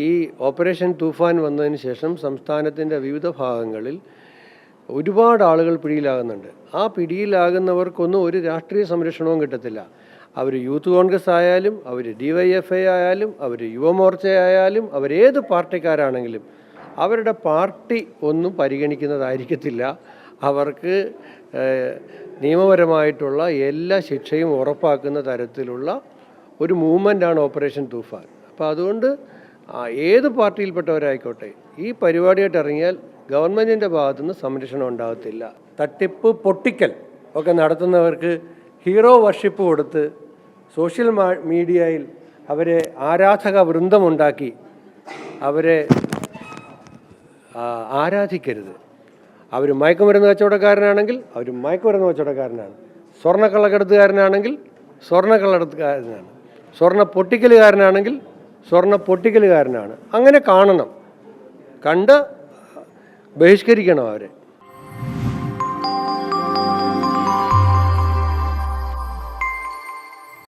ഈ ഓപ്പറേഷൻ തൂഫാൻ വന്നതിന് ശേഷം സംസ്ഥാനത്തിൻ്റെ വിവിധ ഭാഗങ്ങളിൽ ഒരുപാട് ആളുകൾ പിടിയിലാകുന്നുണ്ട്. ആ പിടിയിലാകുന്നവർക്കൊന്നും ഒരു രാഷ്ട്രീയ സംരക്ഷണവും കിട്ടത്തില്ല. അവർ യൂത്ത് കോൺഗ്രസ് ആയാലും, അവർ DYFI ആയാലും, അവർ യുവമോർച്ച ആയാലും, അവരേത് പാർട്ടിക്കാരാണെങ്കിലും അവരുടെ പാർട്ടി ഒന്നും പരിഗണിക്കുന്നതായിരിക്കത്തില്ല. അവർക്ക് നിയമപരമായിട്ടുള്ള എല്ലാ ശിക്ഷയും ഉറപ്പാക്കുന്ന തരത്തിലുള്ള ഒരു മൂവ്മെൻ്റാണ് ഓപ്പറേഷൻ തൂഫാൻ. അപ്പോൾ അതുകൊണ്ട് ഏത് പാർട്ടിയിൽപ്പെട്ടവരായിക്കോട്ടെ ഈ പരിപാടിയായിട്ട് ഇറങ്ങിയാൽ ഗവൺമെൻറ്റിൻ്റെ ഭാഗത്തുനിന്ന് സംരക്ഷണം ഉണ്ടാകത്തില്ല. തട്ടിപ്പ് പൊട്ടിക്കൽ ഒക്കെ നടത്തുന്നവർക്ക് ഹീറോ വർഷിപ്പ് കൊടുത്ത് സോഷ്യൽ മീഡിയയിൽ അവരെ ആരാധക വൃന്ദമുണ്ടാക്കി അവരെ ആരാധിക്കരുത്. അവർ മയക്കുമരുന്ന് കച്ചവടക്കാരനാണെങ്കിൽ അവർ മയക്കുമരുന്ന് കച്ചവടക്കാരനാണ്, സ്വർണ്ണക്കള്ളക്കടത്തുകാരനാണെങ്കിൽ സ്വർണ്ണക്കള്ളക്കടത്തുകാരനാണ്, സ്വർണ്ണ പൊട്ടിക്കലുകാരനാണെങ്കിൽ സ്വർണ്ണ പൊട്ടിക്കലുകാരനാണ്. അങ്ങനെ കാണണം, കണ്ട് ബഹിഷ്കരിക്കണം അവരെ.